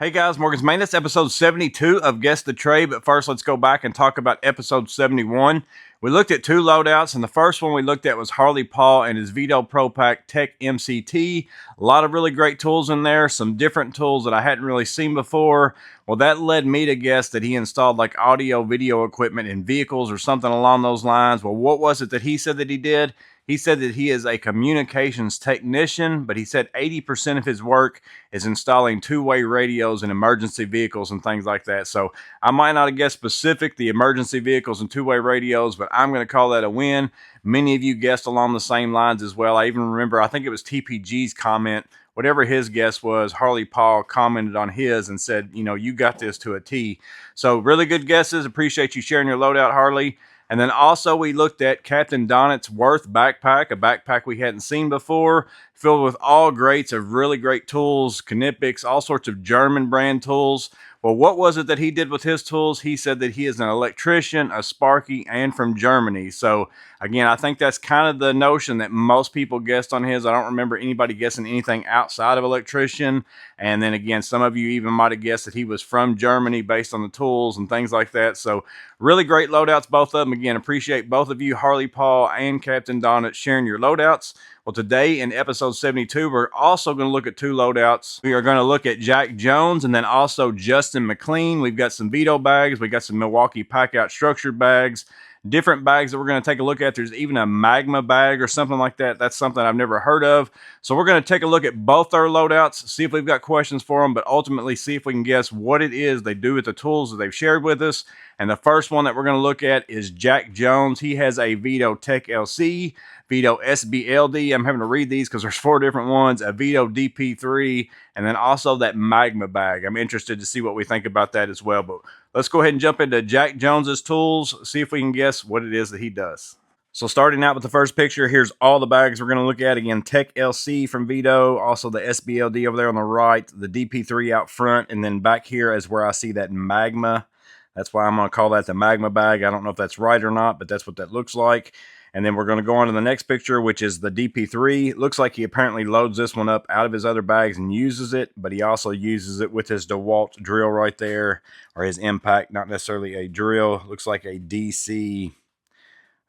Hey guys, Morgan's Maintenance, episode 72 of Guess the Trade. But first, let's go back and talk about episode 71. We looked at two loadouts, and the first one we looked at was Harley Paul and his Veto Pro Pack Tech MCT. A lot of really great tools in there, some different tools that I hadn't really seen before. Well, that led me to guess that he installed like audio video equipment in vehicles or something along those lines. Well, what was it that he said that he did? He said that he is a communications technician, but he said 80% of his work is installing two-way radios in emergency vehicles and things like that. So I might not have guessed specific, the emergency vehicles and two-way radios, but I'm going to call that a win. Many of you guessed along the same lines as well. I even remember, I think it was TPG's comment, whatever his guess was, Harley Paul commented on his and said, you know, you got this to a T. So really good guesses. Appreciate you sharing your loadout, Harley. And then also we looked at Captain Donnett's Worth backpack, a backpack we hadn't seen before, filled with all greats of really great tools, Knipex, all sorts of German brand tools. Well, what was it that he did with his tools? He said that he is an electrician, a Sparky, and from Germany. So again, I think that's kind of the notion that most people guessed on his. I don't remember anybody guessing anything outside of electrician. And then again, some of you even might have guessed that he was from Germany based on the tools and things like that. So really great loadouts, both of them. Again, appreciate both of you, Harley Paul and Captain Donnet, sharing your loadouts. Well, today in episode 72, we're also going to look at two loadouts. We are going to look at Jack Jones and then also Justin McLean. We've got some Veto bags. We got some Milwaukee Packout structured bags. Different bags that we're going to take a look at. There's even a magma bag or something like that. That's something I've never heard of. So we're going to take a look at both our loadouts, see if we've got questions for them, but ultimately see if we can guess what it is they do with the tools that they've shared with us. And the first one that we're going to look at is Jack Jones. He has a Veto Tech LC, Veto SBLD. I'm having to read these because there's four different ones, a Veto DP3, and then also that magma bag. I'm interested to see what we think about that as well. But let's go ahead and jump into Jack Jones's tools, see if we can guess what it is that he does. So starting out with the first picture, here's all the bags we're going to look at. Again, Tech LC from Veto, also the SBLD over there on the right, the DP3 out front, and then back here is where I see that magma. That's why I'm going to call that the magma bag. I don't know if that's right or not, but that's what that looks like. And then we're going to go on to the next picture, which is the DP3. It looks like he apparently loads this one up out of his other bags and uses it, but he also uses it with his DeWalt drill right there, or his impact, not necessarily a drill. Looks like a DC,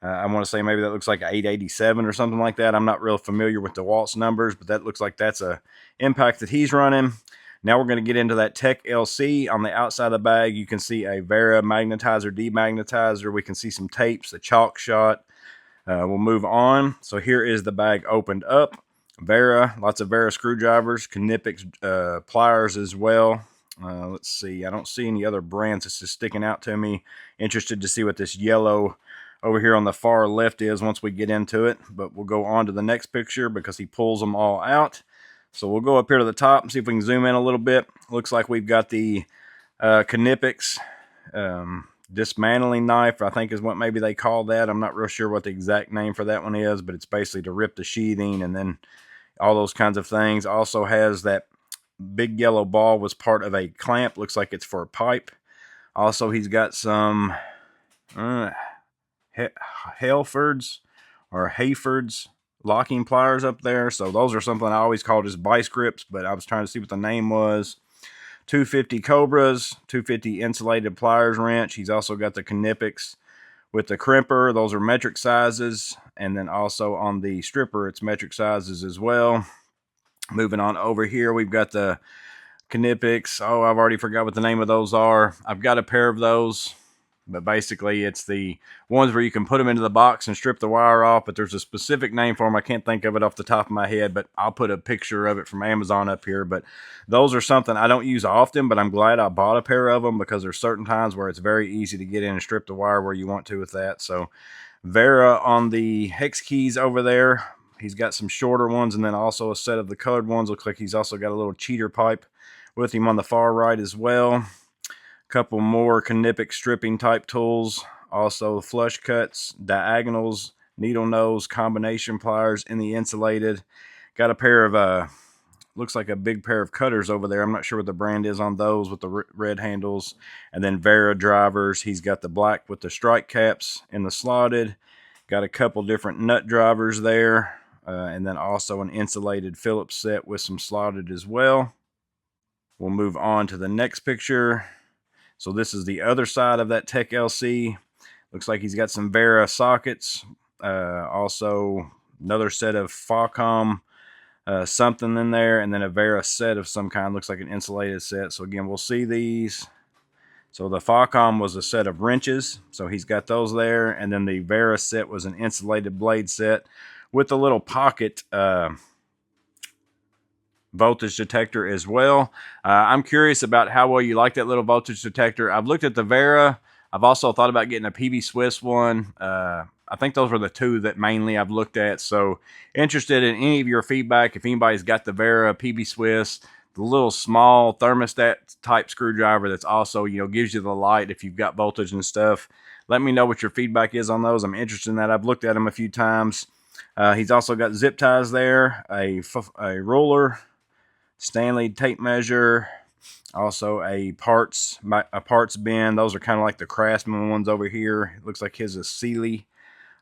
I want to say maybe that looks like an 887 or something like that. I'm not real familiar with DeWalt's numbers, but that looks like that's a impact that he's running. Now we're going to get into that Tech LC. On the outside of the bag, you can see a Vera magnetizer, demagnetizer. We can see some tapes, the chalk shot. We'll move on. So here is the bag opened up. Vera, lots of Vera screwdrivers, Knipex pliers as well. Let's see. I don't see any other brands. It's just sticking out to me. Interested to see what this yellow over here on the far left is once we get into it. But we'll go on to the next picture because he pulls them all out. So we'll go up here to the top and see if we can zoom in a little bit. Looks like we've got the Knipex dismantling knife, I think is what maybe they call that. I'm not real sure what the exact name for that one is, but it's basically to rip the sheathing and then all those kinds of things. Also has that big yellow ball was part of a clamp. Looks like it's for a pipe. Also, he's got some Halfords or Hayfords locking pliers up there. So those are something I always called as vice grips, but I was trying to see what the name was. 250 Cobras, 250 insulated pliers wrench. He's also got the Knipex with the crimper. Those are metric sizes. And then also on the stripper, it's metric sizes as well. Moving on over here, we've got the Knipex. Oh, I've already forgot what the name of those are. I've got a pair of those, but basically it's the ones where you can put them into the box and strip the wire off, but there's a specific name for them. I can't think of it off the top of my head, but I'll put a picture of it from Amazon up here. But those are something I don't use often, but I'm glad I bought a pair of them because there's certain times where it's very easy to get in and strip the wire where you want to with that. So Vera on the hex keys over there. He's got some shorter ones and then also a set of the colored ones. Looks like he's also got a little cheater pipe with him on the far right as well. Couple more Knipex stripping type tools, also flush cuts, diagonals, needle nose, combination pliers in the insulated. Got a pair of looks like a big pair of cutters over there. I'm not sure what the brand is on those with the red handles. And then Vera drivers. He's got the black with the strike caps in the slotted. Got a couple different nut drivers there. And then also an insulated Phillips set with some slotted as well. We'll move on to the next picture. So this is the other side of that Tech LC. Looks like he's got some Vera sockets. Also another set of Falcom something in there, and then a Vera set of some kind. Looks like an insulated set. So again, we'll see these. So the Falcom was a set of wrenches, so he's got those there, and then the Vera set was an insulated blade set with a little pocket voltage detector as well. I'm curious about how well you like that little voltage detector. I've looked at the Vera. I've also thought about getting a PB Swiss one. I think those were the two that mainly I've looked at. So interested in any of your feedback. If anybody's got the Vera, PB Swiss, the little small thermostat type screwdriver that's also, gives you the light if you've got voltage and stuff. Let me know what your feedback is on those. I'm interested in that. I've looked at them a few times. He's also got zip ties there, a ruler, Stanley tape measure, also a parts bin. Those are kind of like the Craftsman ones over here. It looks like his is Sealy.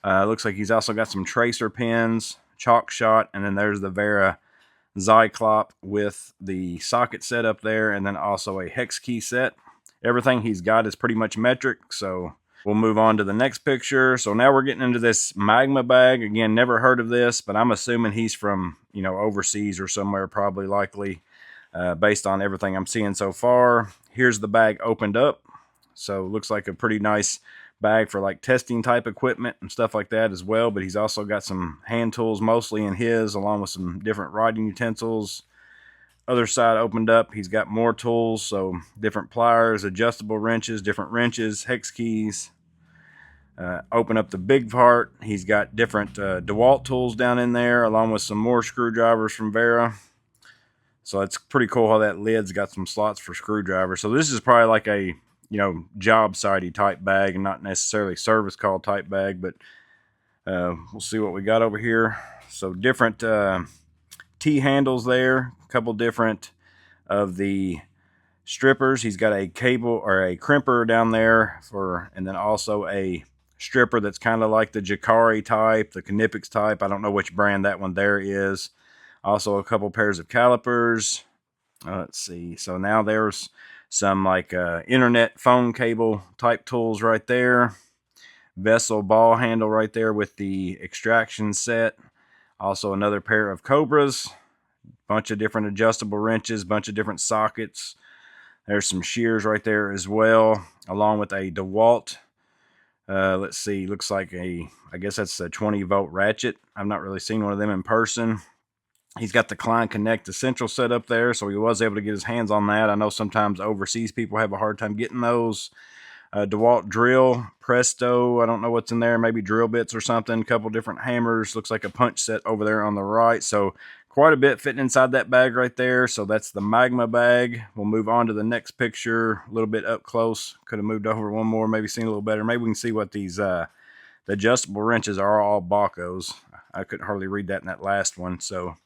Looks like he's also got some tracer pins, chalk shot, and then there's the Vera Zyklop with the socket set up there, and then also a hex key set. Everything he's got is pretty much metric, so we'll move on to the next picture. So now we're getting into this Magma bag. Again, never heard of this, but I'm assuming he's from, overseas or somewhere, probably likely, based on everything I'm seeing so far. Here's the bag opened up. So looks like a pretty nice bag for like testing type equipment and stuff like that as well. But he's also got some hand tools mostly in his, along with some different writing utensils. Other side opened up, he's got more tools, so different pliers, adjustable wrenches, different wrenches, hex keys. Open up the big part, he's got different DeWalt tools down in there, along with some more screwdrivers from Vera. So it's pretty cool how that lid's got some slots for screwdrivers. So this is probably like a job site type bag, and not necessarily service call type bag, but we'll see what we got over here. So different T-handles there, a couple different of the strippers. He's got a cable or a crimper down there and then also a stripper that's kind of like the Jacari type, the Knipex type. I don't know which brand that one there is. Also a couple pairs of calipers. Let's see. So now there's some like internet phone cable type tools right there. Vessel ball handle right there with the extraction set. Also another pair of Cobras, bunch of different adjustable wrenches, bunch of different sockets. There's some shears right there as well, along with a DeWalt. Let's see, looks like I guess that's a 20 volt ratchet. I've not really seen one of them in person. He's got the Klein Connect Essential set up there, so he was able to get his hands on that. I know sometimes overseas people have a hard time getting those. DeWalt drill, Presto, I don't know what's in there, maybe drill bits or something, a couple different hammers, looks like a punch set over there on the right. So quite a bit fitting inside that bag right there. So that's the Magma bag. We'll move on to the next picture, a little bit up close. Could have moved over one more, maybe seen a little better. Maybe we can see what these the adjustable wrenches are, all Bacos. I couldn't hardly read that in that last one. So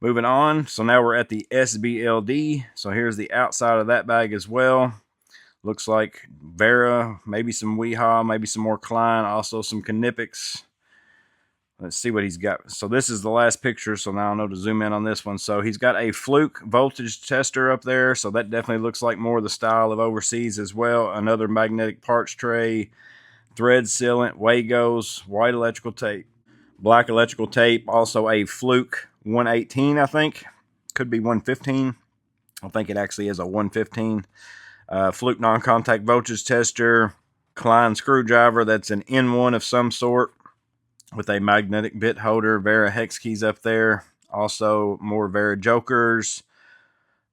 moving on. So now we're at the SBLD. So here's the outside of that bag as well. Looks like Vera, maybe some Weehaw, maybe some more Klein, also some Knipex. Let's see what he's got. So this is the last picture, so now I know to zoom in on this one. So he's got a Fluke voltage tester up there, so that definitely looks like more the style of overseas as well. Another magnetic parts tray, thread sealant, Wagos, white electrical tape, black electrical tape, also a Fluke 118, I think. Could be 115. I think it actually is a 115. Fluke non-contact voltage tester, Klein screwdriver that's an N1 of some sort with a magnetic bit holder, Vera hex keys up there. Also more Vera jokers,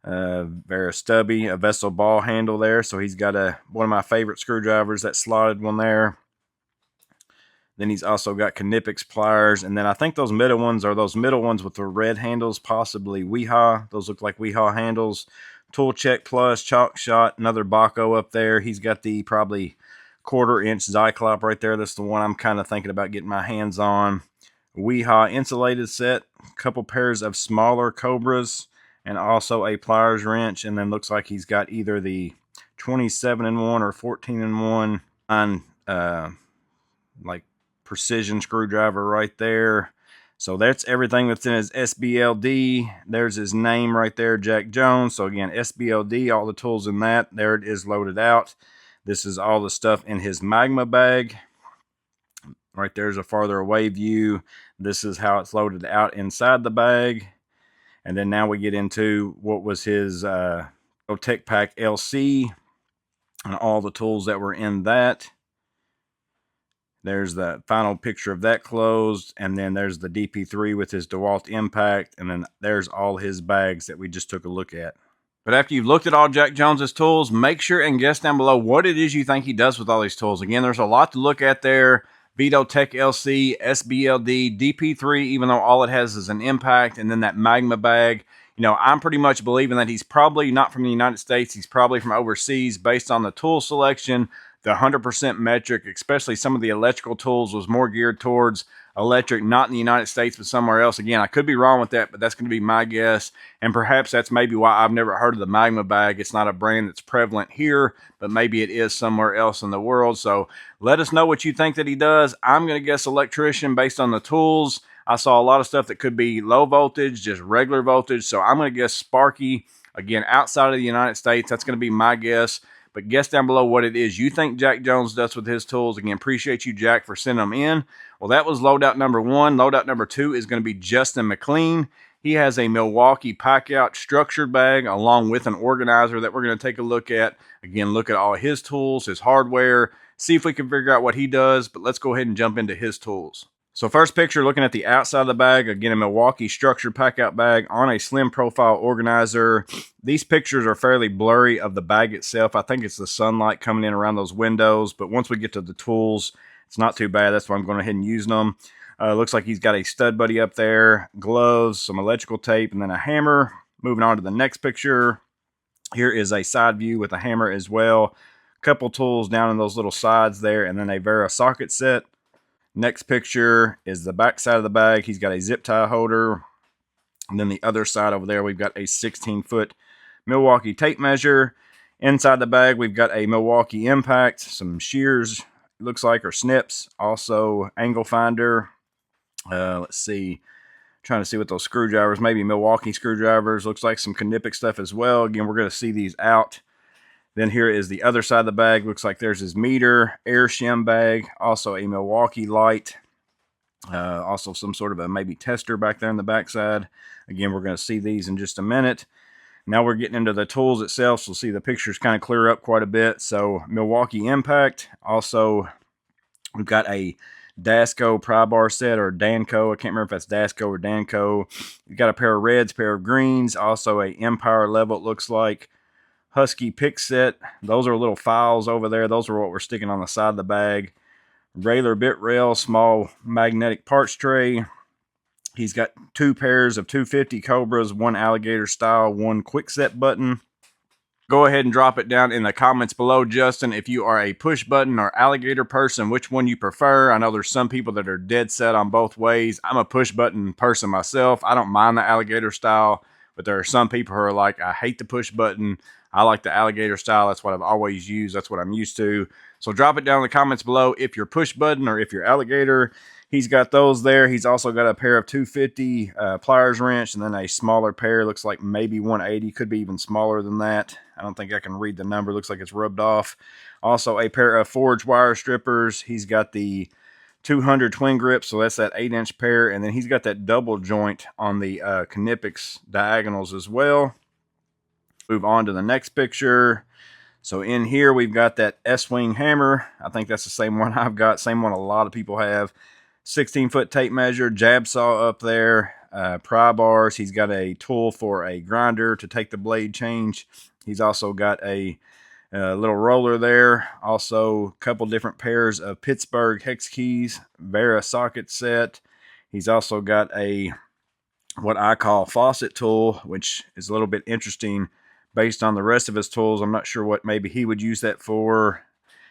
Vera stubby, a vessel ball handle there. So he's got one of my favorite screwdrivers, that slotted one there. Then he's also got Knipex pliers, and then I think those middle ones are those middle ones with the red handles, possibly Weehaw. Those look like Weehaw handles. Tool Check Plus, chalk shot, another Baco up there. He's got the probably 1/4 inch Zyklop right there. That's the one I'm kind of thinking about getting my hands on. Weehaw insulated set, a couple pairs of smaller Cobras, and also a pliers wrench. And then looks like he's got either the 27-in-1 or 14-in-1 on like precision screwdriver right there. So that's everything that's in his SBLD. There's his name right there, Jack Jones. So again, SBLD, all the tools in that. There it is loaded out. This is all the stuff in his magma bag. Right there's a farther away view. This is how it's loaded out inside the bag. And then now we get into what was his Tech Pack LC and all the tools that were in that. There's the final picture of that closed, and then there's the DP3 with his DeWalt Impact, and then there's all his bags that we just took a look at. But after you've looked at all Jack Jones's tools, make sure and guess down below what it is you think he does with all these tools. Again, there's a lot to look at there. Veto Tech LC, SBLD, DP3, even though all it has is an Impact, and then that Magma bag. You know, I'm pretty much believing that he's probably not from the United States. He's probably from overseas based on the tool selection. The 100% metric, especially some of the electrical tools, was more geared towards electric, not in the United States, but somewhere else. Again, I could be wrong with that, but that's going to be my guess. And perhaps that's maybe why I've never heard of the Magma bag. It's not a brand that's prevalent here, but maybe it is somewhere else in the world. So let us know what you think that he does. I'm going to guess electrician based on the tools. I saw a lot of stuff that could be low voltage, just regular voltage. So I'm going to guess Sparky. Again, outside of the United States, that's going to be my guess. But guess down below what it is you think Jack Jones does with his tools. Again, appreciate you, Jack, for sending them in. Well, that was loadout number 1. Loadout number 2 is going to be Justin McLean. He has a Milwaukee Packout structured bag along with an organizer that we're going to take a look at. Again, look at all his tools, his hardware, see if we can figure out what he does. But let's go ahead and jump into his tools. So first picture, looking at the outside of the bag, again, a Milwaukee structured Packout bag on a slim profile organizer. These pictures are fairly blurry of the bag itself. I think it's the sunlight coming in around those windows, but once we get to the tools, it's not too bad. That's why I'm going ahead and using them. Looks like he's got a stud buddy up there, gloves, some electrical tape, and then a hammer. Moving on to the next picture. Here is a side view with a hammer as well. Couple tools down in those little sides there, and then a Vera socket set. Next picture is the back side of the bag. He's got a zip tie holder. And then the other side over there, we've got a 16-foot Milwaukee tape measure. Inside the bag, we've got a Milwaukee Impact, some shears, it looks like, or snips. Also, angle finder. Let's see. Trying to see what those screwdrivers, maybe Milwaukee screwdrivers. Looks like some Knipex stuff as well. Again, we're going to see these out. Then here is the other side of the bag. Looks like there's his meter, air shim bag, also a Milwaukee light, also some sort of a maybe tester back there in the backside. Again, we're going to see these in just a minute. Now we're getting into the tools itself, so see the pictures kind of clear up quite a bit. So Milwaukee Impact. Also, we've got a Dasco pry bar set, or Danco. I can't remember if that's Dasco or Danco. We've got a pair of reds, pair of greens, also a Empire level, it looks like. Husky pick set. Those are little files over there. Those are what we're sticking on the side of the bag. Railer bit rail, small magnetic parts tray. He's got 2 pairs of 250 Cobras, 1 alligator style, 1 quick set button. Go ahead and drop it down in the comments below, Justin, if you are a push button or alligator person, which one you prefer. I know there's some people that are dead set on both ways. I'm a push button person myself. I don't mind the alligator style, but there are some people who are like, I hate the push button. I like the alligator style. That's what I've always used. That's what I'm used to. So drop it down in the comments below if you're push button or if you're alligator. He's got those there. He's also got a pair of 250 pliers wrench, and then a smaller pair. Looks like maybe 180. Could be even smaller than that. I don't think I can read the number. Looks like it's rubbed off. Also a pair of forged wire strippers. He's got the 200 twin grips, so that's that 8-inch pair. And then he's got that double joint on the Knipex diagonals as well. Move on to the next picture. So in here, we've got that S-Wing hammer. I think that's the same one I've got, same one a lot of people have. 16-foot tape measure, jab saw up there, pry bars. He's got a tool for a grinder to take the blade change. He's also got a little roller there. Also, a couple different pairs of Pittsburgh hex keys, Vera socket set. He's also got a what I call faucet tool, which is a little bit interesting based on the rest of his tools. I'm not sure what maybe he would use that for,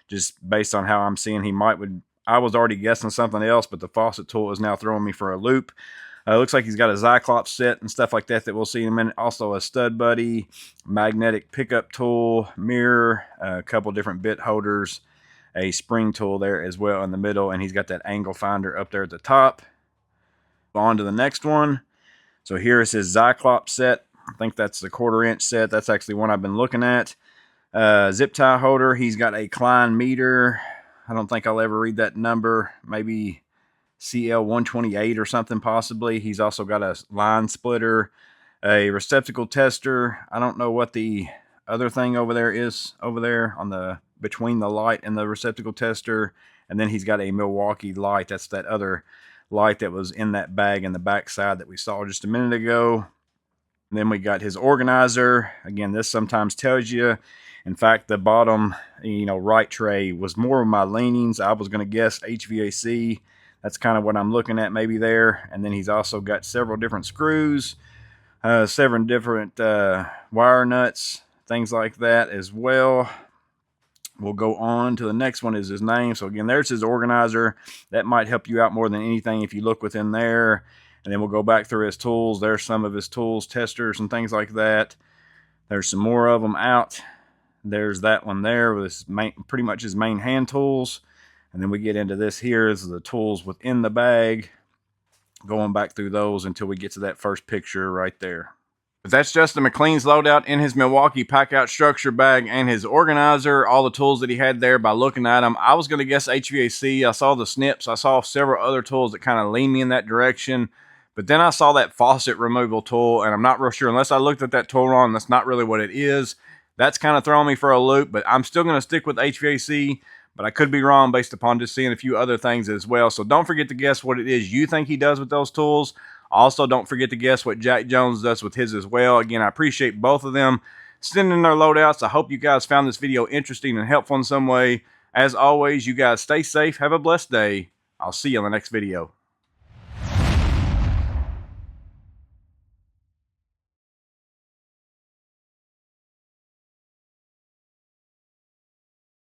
just based on how I'm seeing he would. I was already guessing something else, but the faucet tool is now throwing me for a loop. Looks like he's got a Cyclops set and stuff like that we'll see in a minute. Also a stud buddy, magnetic pickup tool, mirror, a couple different bit holders, a spring tool there as well in the middle, and he's got that angle finder up there at the top. on to the next one. So here is his Cyclops set. I think that's the 1/4 inch set. That's actually one I've been looking at. Zip tie holder. He's got a Klein meter. I don't think I'll ever read that number. Maybe CL128 or something possibly. He's also got a line splitter, a receptacle tester. I don't know what the other thing over there is over there on the between the light and the receptacle tester. And then he's got a Milwaukee light. That's that other light that was in that bag in the back side that we saw just a minute ago. And then we got his organizer. Again, this sometimes tells you. In fact, the bottom, right tray was more of my leanings. I was going to guess HVAC. That's kind of what I'm looking at maybe there. And then he's also got several different screws, several different wire nuts, things like that as well. We'll go on to the next one is his name. So again, there's his organizer. That might help you out more than anything if you look within there. And then we'll go back through his tools. There's some of his tools, testers and things like that. There's some more of them out. There's that one there with pretty much his main hand tools. And then we get into this here is the tools within the bag. Going back through those until we get to that first picture right there. But that's Justin McLean's loadout in his Milwaukee Packout structure bag and his organizer. All the tools that he had there by looking at them. I was going to guess HVAC. I saw the snips. I saw several other tools that kind of lean me in that direction. But then I saw that faucet removal tool, and I'm not real sure. Unless I looked at that tool wrong, that's not really what it is. That's kind of throwing me for a loop, but I'm still going to stick with HVAC, but I could be wrong based upon just seeing a few other things as well. So don't forget to guess what it is you think he does with those tools. Also, don't forget to guess what Jack Jones does with his as well. Again, I appreciate both of them sending their loadouts. I hope you guys found this video interesting and helpful in some way. As always, you guys stay safe. Have a blessed day. I'll see you on the next video.